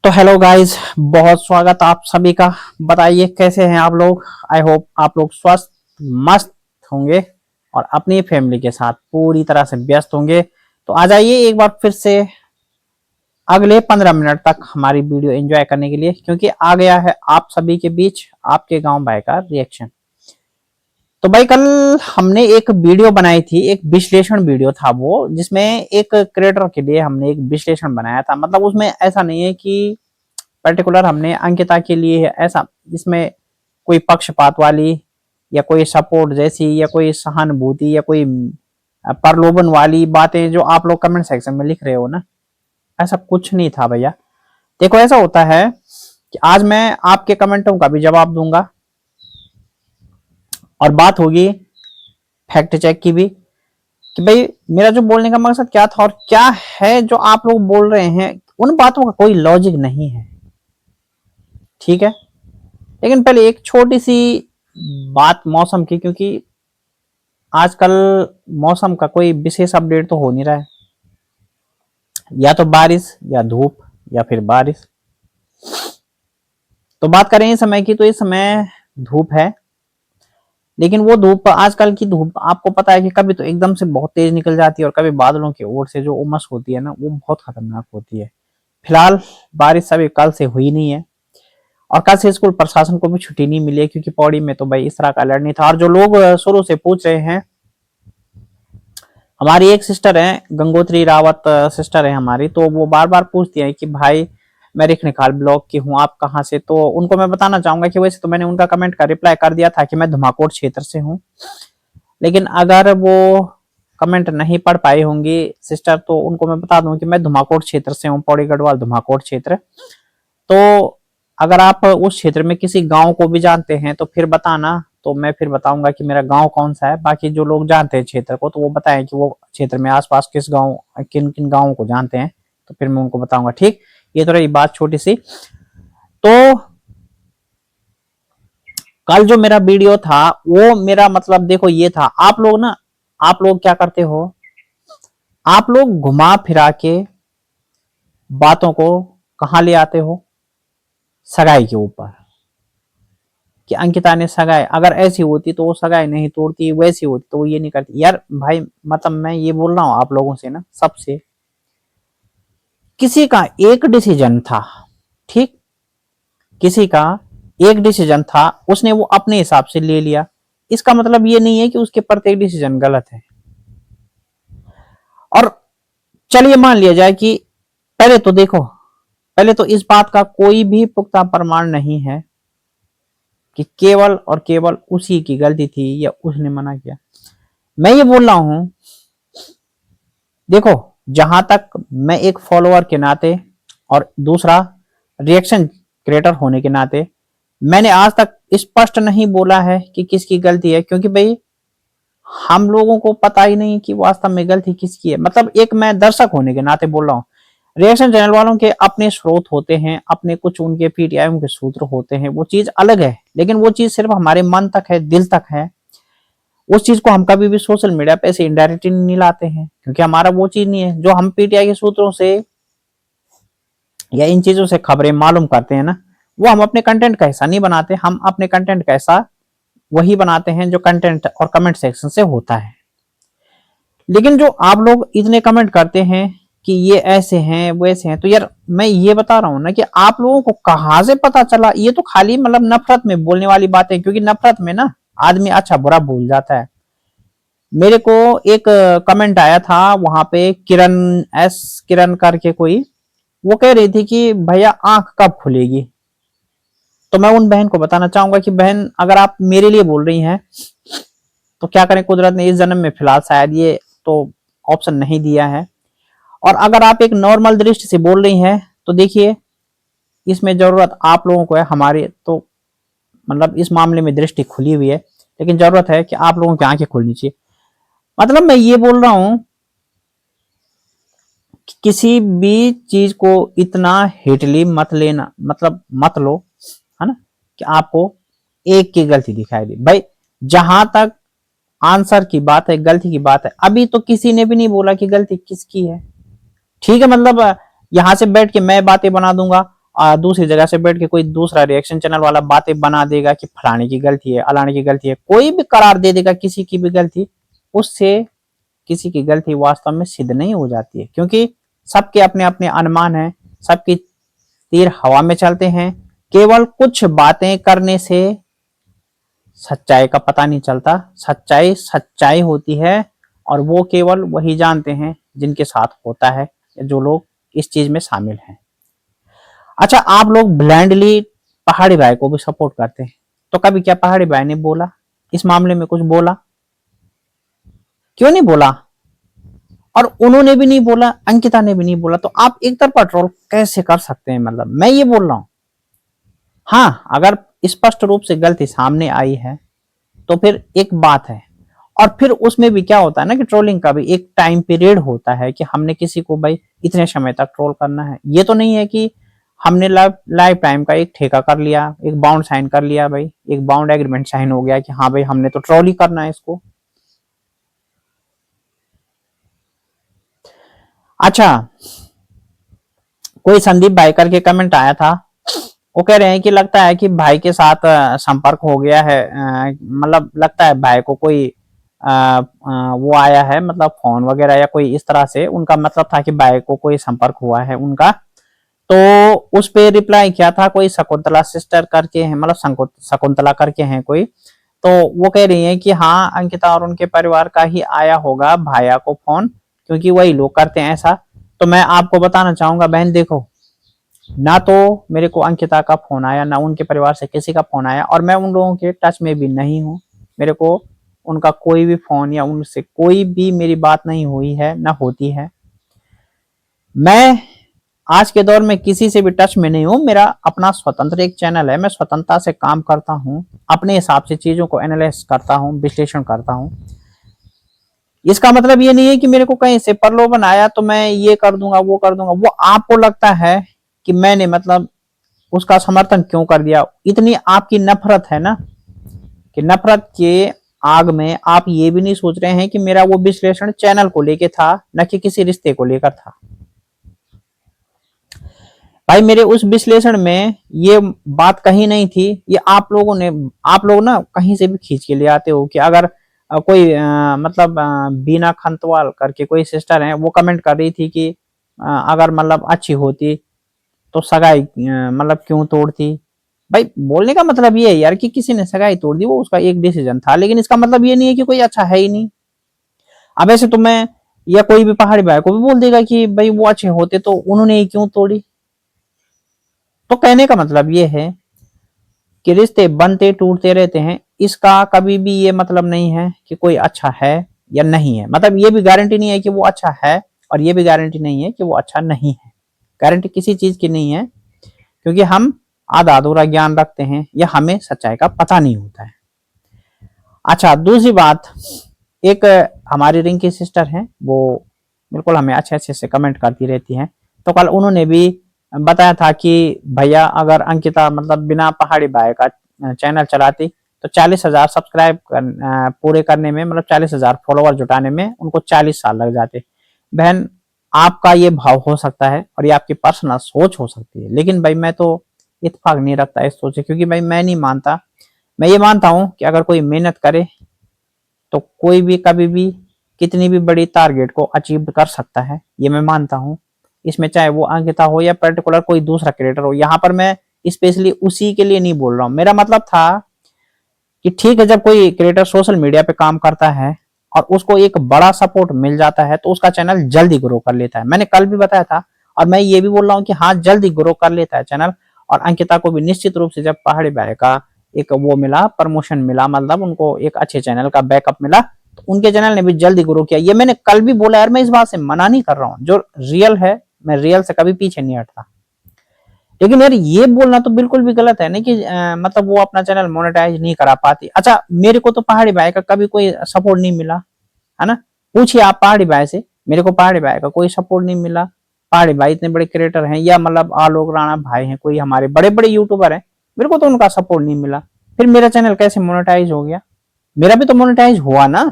तो hello guys, बहुत स्वागत आप सभी का। बताइए कैसे हैं आप लोग। आई होप आप लोग स्वस्थ मस्त होंगे और अपनी फैमिली के साथ पूरी तरह से व्यस्त होंगे। तो आ जाइए एक बार फिर से अगले 15 मिनट तक हमारी वीडियो एंजॉय करने के लिए, क्योंकि आ गया है आप सभी के बीच आपके गांव भाई का रिएक्शन। तो भाई कल हमने एक वीडियो बनाई थी, एक विश्लेषण वीडियो था वो, जिसमें एक क्रिएटर के लिए हमने एक विश्लेषण बनाया था। मतलब उसमें ऐसा नहीं है कि पर्टिकुलर हमने अंकिता के लिए है ऐसा, इसमें कोई पक्षपात वाली या कोई सपोर्ट जैसी या कोई सहानुभूति या कोई प्रलोभन वाली बातें जो आप लोग कमेंट सेक्शन में लिख रहे हो ना, ऐसा कुछ नहीं था भैया। देखो ऐसा होता है कि आज मैं आपके कमेंटों का भी जवाब दूंगा और बात होगी फैक्ट चेक की भी, कि भाई मेरा जो बोलने का मकसद क्या था और क्या है जो आप लोग बोल रहे हैं, उन बातों का कोई लॉजिक नहीं है। ठीक है, लेकिन पहले एक छोटी सी बात मौसम की, क्योंकि आजकल मौसम का कोई विशेष अपडेट तो हो नहीं रहा है, या तो बारिश या धूप या फिर बारिश। तो बात करें इस समय की, तो इस समय धूप है, लेकिन वो धूप, आजकल की धूप आपको पता है कि कभी तो एकदम से बहुत तेज निकल जाती है और कभी बादलों की ओर से जो उमस होती है ना, वो बहुत खतरनाक होती है। फिलहाल बारिश अभी कल से हुई नहीं है और कल से स्कूल प्रशासन को भी छुट्टी नहीं मिली है, क्योंकि पौड़ी में तो भाई इस तरह का अलर्ट नहीं था। और जो लोग शुरू से पूछ रहे हैं, हमारी एक सिस्टर है गंगोत्री रावत सिस्टर है हमारी, तो वो बार बार पूछती है कि भाई मैं रिखनिखाल ब्लॉक की हूँ, आप कहाँ से। तो उनको मैं बताना चाहूंगा कि वैसे तो मैंने उनका कमेंट का रिप्लाई कर दिया था कि मैं धुमाकोट क्षेत्र से हूँ, लेकिन अगर वो कमेंट नहीं पढ़ पाई होंगी सिस्टर, तो उनको मैं बता दूं कि मैं धुमाकोट क्षेत्र से हूँ, पौड़ी गढ़वाल धुमाकोट क्षेत्र। तो अगर आप उस क्षेत्र में किसी गांव को भी जानते हैं तो फिर बताना, तो मैं फिर बताऊंगा कि मेरा गांव कौन सा है। बाकी जो लोग जानते हैं क्षेत्र को, तो वो बताएं कि वो क्षेत्र में आसपास किस गांव, किन किन गांवों को जानते हैं, तो फिर मैं उनको बताऊंगा। ठीक, ये तो रही बात छोटी सी। तो कल जो मेरा वीडियो था, वो मेरा मतलब देखो ये था, आप लोग ना, आप लोग क्या करते हो, आप लोग घुमा फिरा के बातों को कहां ले आते हो, सगाई के ऊपर, कि अंकिता ने सगाई अगर ऐसी होती तो वो सगाई नहीं तोड़ती, वैसी होती तो वो ये नहीं करती। यार भाई, मतलब मैं ये बोल रहा हूं आप लोगों से ना, सबसे, किसी का एक डिसीजन था, ठीक, किसी का एक डिसीजन था, उसने वो अपने हिसाब से ले लिया, इसका मतलब ये नहीं है कि उसके प्रत्येक डिसीजन गलत है। और चलिए मान लिया जाए कि पहले तो देखो, पहले तो इस बात का कोई भी पुख्ता प्रमाण नहीं है कि केवल और केवल उसी की गलती थी या उसने मना किया। मैं ये बोल रहा हूं, देखो, जहां तक मैं एक फॉलोअर के नाते और दूसरा रिएक्शन क्रिएटर होने के नाते, मैंने आज तक स्पष्ट नहीं बोला है कि किसकी गलती है, क्योंकि भाई हम लोगों को पता ही नहीं कि वास्तव में गलती किसकी है। मतलब एक मैं दर्शक होने के नाते बोल रहा हूँ, रिएक्शन चैनल वालों के अपने स्रोत होते हैं, अपने कुछ उनके पीटीआई के सूत्र होते हैं, वो चीज अलग है, लेकिन वो चीज सिर्फ हमारे मन तक है, दिल तक है। उस चीज को हम कभी भी सोशल मीडिया पे ऐसे इनडायरेक्टली नहीं लाते हैं, क्योंकि हमारा वो चीज नहीं है। जो हम पीटीआई के सूत्रों से या इन चीजों से खबरें मालूम करते हैं ना, वो हम अपने कंटेंट का हिस्सा नहीं बनाते। हम अपने कंटेंट का हिस्सा वही बनाते हैं जो कंटेंट और कमेंट सेक्शन से होता है। लेकिन जो आप लोग इतने कमेंट करते हैं कि ये ऐसे हैं वैसे हैं, तो यार मैं ये बता रहा हूं ना कि आप लोगों को कहां से पता चला। ये तो खाली मतलब नफरत में बोलने वाली बातें, क्योंकि नफरत में ना आदमी अच्छा बुरा भूल जाता है। मेरे को एक कमेंट आया था वहां पे, किरण करके कोई, वो कह रही थी कि भैया आंख कब खुलेगी। तो मैं उन बहन को बताना चाहूंगा कि बहन, अगर आप मेरे लिए बोल रही हैं तो क्या करें, कुदरत ने इस जन्म में फिलहाल शायद ये तो ऑप्शन नहीं दिया है। और अगर आप एक नॉर्मल दृष्टि से बोल रही हैं, तो देखिए इसमें जरूरत आप लोगों को है, हमारे तो मतलब इस मामले में दृष्टि खुली हुई है, लेकिन जरूरत है कि आप लोगों की आंखें खुलनी चाहिए। मतलब मैं ये बोल रहा हूं कि किसी भी चीज को इतना हिटली मत लेना, मतलब मत लो, है ना, कि आपको एक की गलती दिखाई दे। भाई जहां तक आंसर की बात है, गलती की बात है, अभी तो किसी ने भी नहीं बोला कि गलती किसकी है। ठीक है, मतलब यहां से बैठ के मैं बातें बना दूंगा, दूसरी जगह से बैठ के कोई दूसरा रिएक्शन चैनल वाला बातें बना देगा कि फलाने की गलती है, अलाने की गलती है, कोई भी करार दे देगा किसी की भी गलती, उससे किसी की गलती वास्तव में सिद्ध नहीं हो जाती है, क्योंकि सबके अपने अपने अनुमान हैं, सबकी तीर हवा में चलते हैं। केवल कुछ बातें करने से सच्चाई का पता नहीं चलता। सच्चाई सच्चाई होती है और वो केवल वही जानते हैं जिनके साथ होता है, जो लोग इस चीज में शामिल हैं। अच्छा, आप लोग ब्लाइंडली पहाड़ी भाई को भी सपोर्ट करते हैं, तो कभी क्या पहाड़ी भाई ने बोला इस मामले में, कुछ बोला? क्यों नहीं बोला? और उन्होंने भी नहीं बोला, अंकिता ने भी नहीं बोला, तो आप एक तरफा ट्रोल कैसे कर सकते हैं? मतलब मैं ये बोल रहा हूं, हाँ अगर स्पष्ट रूप से गलती सामने आई है तो फिर एक बात है। और फिर उसमें भी क्या होता है ना कि ट्रोलिंग का भी एक टाइम पीरियड होता है कि हमने किसी को भाई इतने समय तक ट्रोल करना है। ये तो नहीं है कि हमने लाइफ टाइम का एक ठेका कर लिया, एक बाउंड साइन कर लिया, भाई एक बाउंड एग्रीमेंट साइन हो गया कि हाँ भाई हमने तो ट्रोल ही करना है इसको। अच्छा, कोई संदीप भाई करके कमेंट आया था, वो कह रहे हैं कि लगता है कि भाई के साथ संपर्क हो गया है, मतलब लगता है भाई को कोई वो आया है, मतलब फोन वगैरह या कोई इस तरह से, उनका मतलब था कि भाई को कोई संपर्क हुआ है उनका। तो उस पे रिप्लाई किया था कोई शकुंतला सिस्टर करके है, मतलब शकुंतला करके हैं कोई, तो वो कह रही है कि हाँ अंकिता और उनके परिवार का ही आया होगा भाया को फोन, क्योंकि वही लोग करते हैं ऐसा। तो मैं आपको बताना चाहूंगा बहन, देखो ना तो मेरे को अंकिता का फोन आया, ना उनके परिवार से किसी का फोन आया, और मैं उन लोगों के टच में भी नहीं हूँ। मेरे को उनका कोई भी फोन या उनसे कोई भी मेरी बात नहीं हुई है, ना होती है। मैं आज के दौर में किसी से भी टच में नहीं हूँ। मेरा अपना स्वतंत्र एक चैनल है, मैं स्वतंत्रता से काम करता हूँ, अपने हिसाब से चीजों को एनालाइज करता हूँ, विश्लेषण करता हूँ। इसका मतलब ये नहीं है कि मेरे को कहीं से प्रलोभन आया तो मैं ये कर दूंगा वो कर दूंगा। वो आपको लगता है कि मैंने मतलब उसका समर्थन क्यों कर दिया, इतनी आपकी नफरत है ना कि नफरत के आग में आप ये भी नहीं सोच रहे हैं कि मेरा वो विश्लेषण चैनल को लेके था, न कि किसी रिश्ते को लेकर था। भाई मेरे उस विश्लेषण में ये बात कहीं नहीं थी, ये आप लोग ना कहीं से भी खींच के ले आते हो कि अगर कोई मतलब बीना खंतवाल करके कोई सिस्टर है, वो कमेंट कर रही थी कि अगर मतलब अच्छी होती तो सगाई मतलब क्यों तोड़ती। भाई बोलने का मतलब ये है यार कि किसी ने सगाई तोड़ दी, वो उसका एक डिसीजन था, लेकिन इसका मतलब ये नहीं है कि कोई अच्छा है ही नहीं। अब ऐसे तो मैं या कोई भी पहाड़ी भाई को भी बोल देगा कि भाई वो अच्छे होते तो उन्होंने ही क्यों तोड़ी। तो कहने का मतलब ये है कि रिश्ते बनते टूटते रहते हैं, इसका कभी भी ये मतलब नहीं है कि कोई अच्छा है या नहीं है। मतलब ये भी गारंटी नहीं है कि वो अच्छा है और ये भी गारंटी नहीं है कि वो अच्छा नहीं है। गारंटी किसी चीज की नहीं है, क्योंकि हम आधा अधूरा ज्ञान रखते हैं या हमें सच्चाई का पता नहीं होता है। अच्छा, दूसरी बात, एक हमारी रिंकी सिस्टर हैं, वो बिल्कुल हमें अच्छे अच्छे से कमेंट करती रहती हैं। तो कल उन्होंने भी बताया था कि भैया अगर अंकिता मतलब बिना पहाड़ी भाई का चैनल चलाती तो 40,000 सब्सक्राइब पूरे करने में, मतलब 40,000 फॉलोवर जुटाने में उनको 40 साल लग जाते। बहन आपका ये भाव हो सकता है और ये आपकी पर्सनल सोच हो सकती है, लेकिन भाई मैं तो इत्तेफाक नहीं रखता इस सोच से, क्योंकि भाई मैं नहीं मानता। मैं ये मानता हूं कि अगर कोई मेहनत करे तो कोई भी कभी भी कितनी भी बड़ी टारगेट को अचीव कर सकता है, ये मैं मानता हूं। इसमें चाहे वो अंकिता हो या पर्टिकुलर कोई दूसरा क्रिएटर हो, यहाँ पर मैं स्पेशली उसी के लिए नहीं बोल रहा हूँ। मेरा मतलब था कि ठीक है, जब कोई क्रिएटर सोशल मीडिया पे काम करता है और उसको एक बड़ा सपोर्ट मिल जाता है तो उसका चैनल जल्दी ग्रो कर लेता है। मैंने कल भी बताया था और मैं ये भी बोल रहा हूँ कि हाँ जल्दी ग्रो कर लेता है चैनल। और अंकिता को भी निश्चित रूप से जब पहाड़ी भाई का एक वो मिला, प्रमोशन मिला, मतलब उनको एक अच्छे चैनल का बैकअप मिला, तो उनके चैनल ने भी जल्दी ग्रो किया। ये मैंने कल भी बोला यार, मैं इस बात से मना नहीं कर रहा हूँ, जो रियल है मैं रियल से कभी पीछे नहीं हटता। लेकिन यार ये बोलना तो बिल्कुल भी गलत है नहीं कि मतलब वो अपना चैनल मोनेटाइज नहीं करा पाती। अच्छा, मेरे को तो पहाड़ी भाई का कभी कोई सपोर्ट नहीं मिला है ना, पूछिए आप पहाड़ी भाई से, मेरे को पहाड़ी भाई का कोई सपोर्ट नहीं मिला। पहाड़ी भाई इतने बड़े क्रिएटर हैं, या मतलब आलोक राणा भाई हैं, कोई हमारे बड़े बड़े यूट्यूबर हैं, मेरे को तो उनका सपोर्ट नहीं मिला। फिर मेरा चैनल कैसे मोनेटाइज हो गया? मेरा भी तो मोनेटाइज हुआ ना।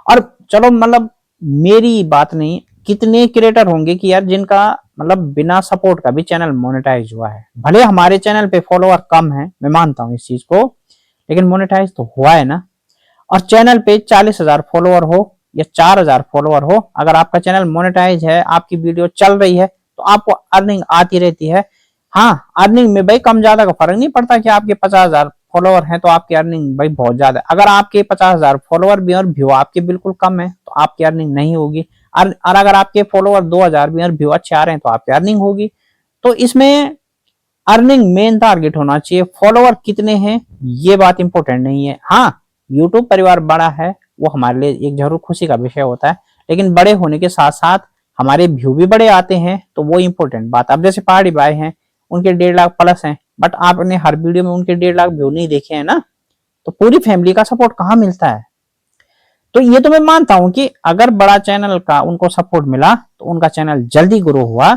और चलो मतलब मेरी बात नहीं, कितने क्रिएटर होंगे कि यार जिनका मतलब बिना सपोर्ट का भी चैनल मोनेटाइज हुआ है। भले हमारे चैनल पे फॉलोअर कम है, मैं मानता हूँ इस चीज को, लेकिन मोनेटाइज तो हुआ है ना। और चैनल पे 40,000 फॉलोअर हो या 4,000 फॉलोअर हो, अगर आपका चैनल मोनेटाइज है, आपकी वीडियो चल रही है, तो आपको अर्निंग आती रहती है। हाँ, अर्निंग में भाई कम ज्यादा का फर्क नहीं पड़ता कि आपके 50,000 फॉलोअर हैं तो आपकी अर्निंग भाई बहुत ज्यादा है। अगर आपके 50,000 फॉलोअर भी और व्यू आपके बिल्कुल कम है तो आपकी अर्निंग नहीं होगी। और अगर आपके फॉलोअर 2,000 भी और व्यू अच्छे आ रहे हैं तो आपकी अर्निंग होगी। तो इसमें अर्निंग मेन टारगेट होना चाहिए, फॉलोअर कितने हैं ये बात इंपॉर्टेंट नहीं है। हाँ, यूट्यूब परिवार बड़ा है, वो हमारे लिए एक जरूर खुशी का विषय होता है, लेकिन बड़े होने के साथ साथ हमारे व्यू भी बड़े आते हैं, तो वो इंपॉर्टेंट बात। अब जैसे पहाड़ी भाई हैं, उनके 1.5 लाख प्लस हैं, बट आपने हर वीडियो में उनके 1.5 लाख व्यू नहीं देखे हैं ना, तो पूरी फैमिली का सपोर्ट कहाँ मिलता है। तो ये तो मैं मानता हूं कि अगर बड़ा चैनल का उनको सपोर्ट मिला तो उनका चैनल जल्दी ग्रो हुआ,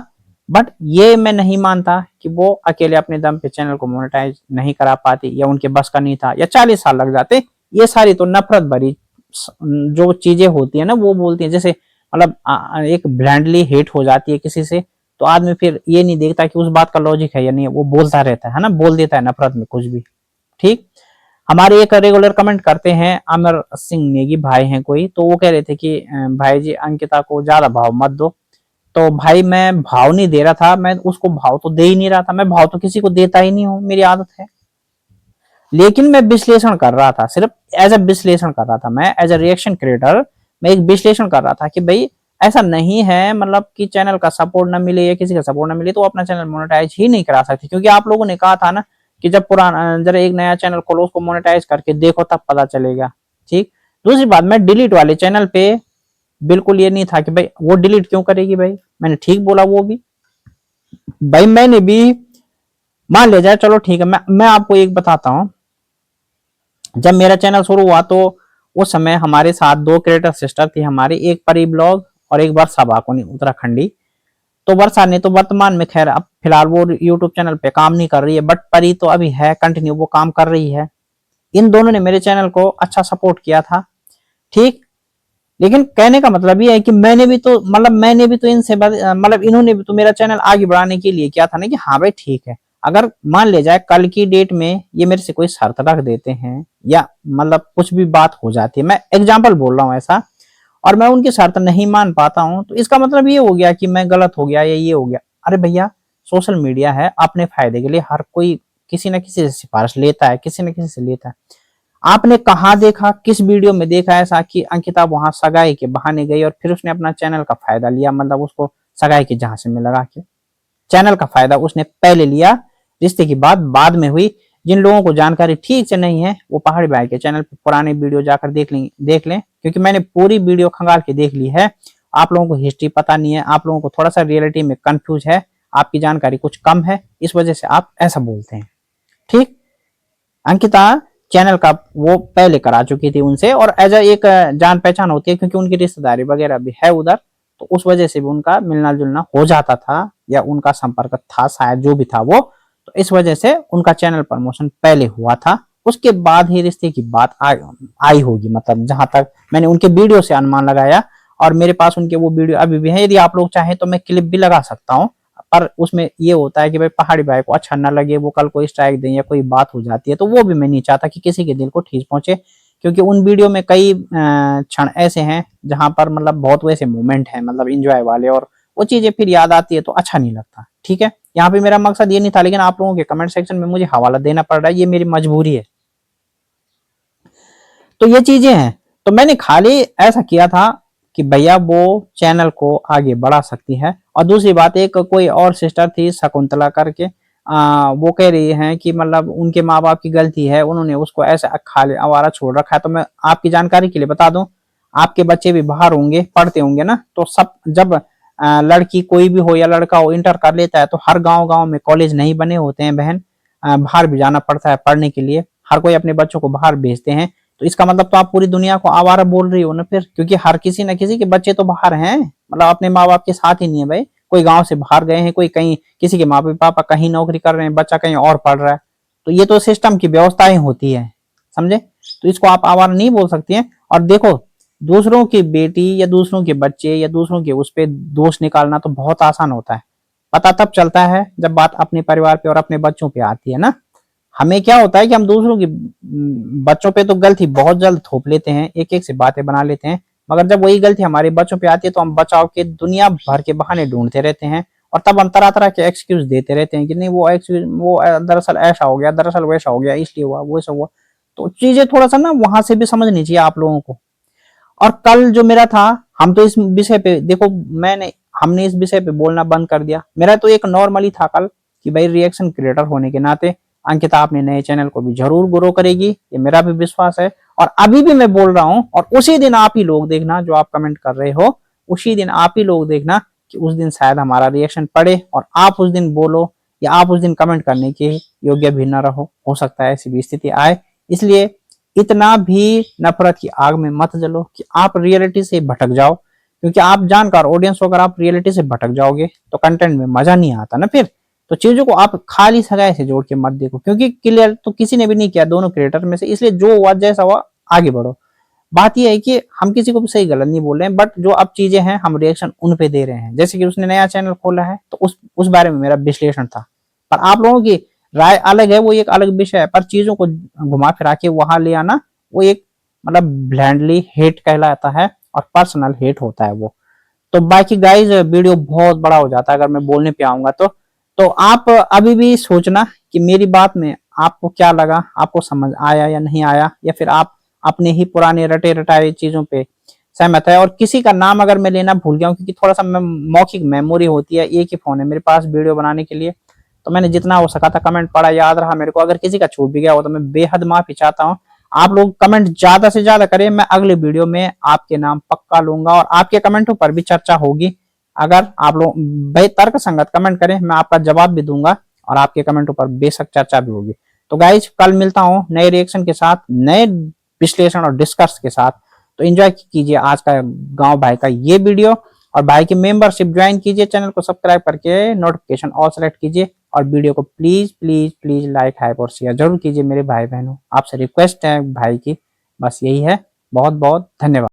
बट ये मैं नहीं मानता कि वो अकेले अपने दम पे चैनल को मोनेटाइज नहीं करा पाती या उनके बस का नहीं था या 40 साल लग जाते। ये सारी तो नफरत भरी जो चीजें होती है ना, वो बोलती है, जैसे मतलब एक ब्लाइंडली हेट हो जाती है किसी से, तो आदमी फिर ये नहीं देखता कि उस बात का लॉजिक है या नहीं, वो बोलता रहता है ना, बोल देता है नफरत में कुछ भी। ठीक, हमारे एक रेगुलर कमेंट करते हैं अमर सिंह नेगी भाई हैं कोई, तो वो कह रहे थे कि भाई जी अंकिता को ज्यादा भाव मत दो। तो भाई मैं भाव नहीं दे रहा था, मैं उसको भाव तो दे ही नहीं रहा था, मैं भाव तो किसी को देता ही नहीं हूँ, मेरी आदत है। लेकिन मैं विश्लेषण कर रहा था, सिर्फ एज ए विश्लेषण कर रहा था, मैं एज ए रिएक्शन क्रिएटर मैं एक विश्लेषण कर रहा था कि भाई ऐसा नहीं है, मतलब कि चैनल का सपोर्ट ना मिले या किसी का सपोर्ट ना मिले तो अपना चैनल मोनेटाइज ही नहीं करा सकते। क्योंकि आप लोगों ने कहा था ना कि जब पुराना जरा एक नया चैनल खोलो उसको मोनेटाइज करके देखो तब पता चलेगा। ठीक, दूसरी बात, मैं डिलीट वाले चैनल पे बिल्कुल ये नहीं था कि भाई वो डिलीट क्यों करेगी, भाई मैंने ठीक बोला वो भी। भाई मैंने भी मान लिया जाए, चलो ठीक है, मैं आपको एक बताता हूँ। जब मेरा चैनल शुरू हुआ तो उस समय हमारे साथ 2 क्रिएटर सिस्टर थी हमारी, एक परी ब्लॉग और एक वर्षा बाकुनी उत्तराखंडी। तो वर्षा ने तो वर्तमान में खैर अब फिलहाल वो यूट्यूब चैनल पे काम नहीं कर रही है, बट परी तो अभी है कंटिन्यू, वो काम कर रही है। इन दोनों ने मेरे चैनल को अच्छा सपोर्ट किया था। ठीक, लेकिन कहने का मतलब ये है कि मैंने भी तो इनसे मतलब इन्होंने भी तो मेरा चैनल आगे बढ़ाने के लिए किया था ना कि हाँ भाई ठीक है, अगर मान ले जाए कल की डेट में ये मेरे से कोई शर्त रख देते हैं या मतलब कुछ भी बात हो जाती है, मैं एग्जाम्पल बोल रहा हूँ ऐसा, और मैं उनकी शर्त नहीं मान पाता हूँ, तो इसका मतलब ये हो गया कि मैं गलत हो गया या ये हो गया। अरे भैया, सोशल मीडिया है, अपने फायदे के लिए हर कोई किसी न किसी से सिफारिश लेता है, किसी न किसी से लेता है। आपने कहाँ देखा, किस वीडियो में देखा ऐसा कि अंकिता वहां सगाई के बहाने गई और फिर उसने अपना चैनल का फायदा लिया, मतलब उसको सगाई के झांसे में लगा के चैनल का फायदा उसने पहले लिया, रिश्ते की बात बाद में हुई। जिन लोगों को जानकारी ठीक से नहीं है वो पहाड़ी भाई के चैनल पर पुराने वीडियो जाकर देख लें, क्योंकि मैंने पूरी वीडियो खंगाल के देख ली है। आप लोगों को हिस्ट्री पता नहीं है, आप लोगों को थोड़ा सा रियलिटी में कंफ्यूज है, आपकी जानकारी कुछ कम है, इस वजह से आप ऐसा बोलते हैं। ठीक, अंकिता चैनल का वो पहले करा चुकी थी उनसे, और एज एक जान पहचान होती है क्योंकि उनकी रिश्तेदारी वगैरह भी है उधर, तो उस वजह से भी उनका मिलना जुलना हो जाता था या उनका संपर्क था शायद, जो भी था वो। तो इस वजह से उनका चैनल प्रमोशन पहले हुआ था, उसके बाद ही रिश्ते की बात आई होगी, मतलब जहां तक मैंने उनके वीडियो से अनुमान लगाया। और मेरे पास उनके वो वीडियो अभी भी है, यदि आप लोग चाहें तो मैं क्लिप भी लगा सकता हूँ। पर उसमें ये होता है कि भाई पहाड़ी भाई को अच्छा ना लगे, वो कल को स्ट्राइक दें या कोई बात हो जाती है, तो वो भी मैं नहीं चाहता कि किसी के दिल को ठेस पहुंचे, क्योंकि उन वीडियो में कई क्षण ऐसे हैं जहां पर मतलब बहुत वैसे मोमेंट हैं, मतलब इंजॉय वाले, और वो चीजें फिर याद आती है तो अच्छा नहीं लगता। ठीक है, यहाँ पे मेरा मकसद ये नहीं था, लेकिन आप लोगों के कमेंट सेक्शन में मुझे हवाला देना पड़ रहा है, ये मेरी मजबूरी है। तो ये चीजें हैं, तो मैंने खाली ऐसा किया था कि भैया वो चैनल को आगे बढ़ा सकती है। और दूसरी बात, एक कोई और सिस्टर थी शकुंतला करके, वो कह रही हैं कि मतलब उनके माँ बाप की गलती है, उन्होंने उसको ऐसा खाली आवारा छोड़ रखा है। तो मैं आपकी जानकारी के लिए बता दूं, आपके बच्चे भी बाहर होंगे, पढ़ते होंगे ना, तो सब जब लड़की कोई भी हो या लड़का हो इंटर कर लेता है तो हर गांव गांव में कॉलेज नहीं बने होते हैं बहन, बाहर भी जाना पड़ता है पढ़ने के लिए, हर कोई अपने बच्चों को बाहर भेजते हैं। तो इसका मतलब तो आप पूरी दुनिया को आवारा बोल रही हो ना फिर, क्योंकि हर किसी न किसी के बच्चे तो बाहर हैं, मतलब अपने माँ बाप के साथ ही नहीं है भाई, कोई गांव से बाहर गए हैं, कोई कहीं किसी के माँ पापा कहीं नौकरी कर रहे हैं, बच्चा कहीं और पढ़ रहा है। तो ये तो सिस्टम की व्यवस्थाएं होती है, समझे, तो इसको आप आवारा नहीं बोल सकती हैं। और देखो, दूसरों की बेटी या दूसरों के बच्चे या दूसरों के उस पे दोष निकालना तो बहुत आसान होता है। पता तब चलता है जब बात अपने परिवार पे और अपने बच्चों पे आती है ना। हमें क्या होता है कि हम दूसरों की बच्चों पे तो गलती बहुत जल्द थोप लेते हैं, एक एक से बातें बना लेते हैं, मगर जब वही गलती हमारे बच्चों पे आती है तो हम बचाव के दुनिया भर के बहाने ढूंढते रहते हैं। और तब हम तरह तरह के एक्सक्यूज देते रहते हैं कि नहीं वो एक्सक्यूज वो दरअसल ऐसा हो गया, दरअसल वैसा हो गया, इसलिए हुआ वो ऐसा हुआ। तो चीजें थोड़ा सा ना वहां से भी समझनी चाहिए आप लोगों को। और कल जो मेरा था, हम तो इस विषय पे देखो, मैंने हमने इस विषय पे बोलना बंद कर दिया। मेरा तो एक नॉर्मली था कल कि भाई रिएक्शन क्रिएटर होने के नाते अंकिता अपने नए चैनल को भी जरूर ग्रो करेगी, ये मेरा भी विश्वास है। और अभी भी मैं बोल रहा हूं, और उसी दिन आप ही लोग देखना जो आप कमेंट कर रहे हो, उसी दिन आप ही लोग देखना कि उस दिन शायद हमारा रिएक्शन पड़े और आप उस दिन बोलो या आप उस दिन कमेंट करने के योग्य भी न रहो, हो सकता है ऐसी भी स्थिति आए। इसलिए इतना भी नफरत की आग में मत जलो कि आप रियलिटी से भटक जाओ, क्योंकि आप जानकार ऑडियंस हो, अगर आप रियलिटी से भटक जाओगे तो कंटेंट में मजा नहीं आता ना फिर। तो चीजों को आप खाली सगाई से जोड़ के मत देखो, क्योंकि क्लियर तो किसी ने भी नहीं किया दोनों क्रिएटर में से, इसलिए जो हुआ जैसा हुआ आगे बढ़ो। बात यह है कि हम किसी को भी सही गलत नहीं बोल रहे हैं, बट जो अब चीजें हैं हम रिएक्शन उन पे दे रहे हैं। जैसे कि उसने नया चैनल खोला है तो उस बारे में मेरा विश्लेषण था, पर आप लोगों की राय अलग है, वो एक अलग विषय है। पर चीजों को घुमा फिरा के वहां ले आना वो एक मतलब ब्लैंडली हेट कहलाता है और पर्सनल हेट होता है वो। तो बाकी गाइज वीडियो बहुत बड़ा हो जाता है अगर मैं बोलने पे आऊंगा तो आप अभी भी सोचना कि मेरी बात में आपको क्या लगा, आपको समझ आया या नहीं आया, या फिर आप अपने ही पुराने रटे रटाए चीजों पे सहमत है। और किसी का नाम अगर मैं लेना भूल गया हूँ, क्योंकि थोड़ा सा मौखिक मेमोरी होती है, एक ही फोन है मेरे पास वीडियो बनाने के लिए, तो मैंने जितना हो सका था कमेंट पढ़ा, याद रहा मेरे को। अगर किसी का छूट भी गया हो तो मैं बेहद माफी चाहता हूँ। आप लोग कमेंट ज्यादा से ज्यादा करें, मैं अगले वीडियो में आपके नाम पक्का लूंगा और आपके कमेंटों पर भी चर्चा होगी। अगर आप लोग भाई तर्क संगत कमेंट करें, मैं आपका जवाब भी दूंगा और आपके कमेंटों पर बेशक चर्चा भी होगी। तो गाइज कल मिलता हूँ नए रिएक्शन के साथ, नए विश्लेषण और डिस्कस के साथ। तो एंजॉय कीजिए आज का गांव भाई का ये वीडियो, और भाई की मेंबरशिप ज्वाइन कीजिए, चैनल को सब्सक्राइब करके नोटिफिकेशन ऑल सेलेक्ट कीजिए, और वीडियो को please please please like hype और शेयर जरूर कीजिए मेरे भाई बहनों। आपसे रिक्वेस्ट है भाई की, बस यही है। बहुत बहुत धन्यवाद।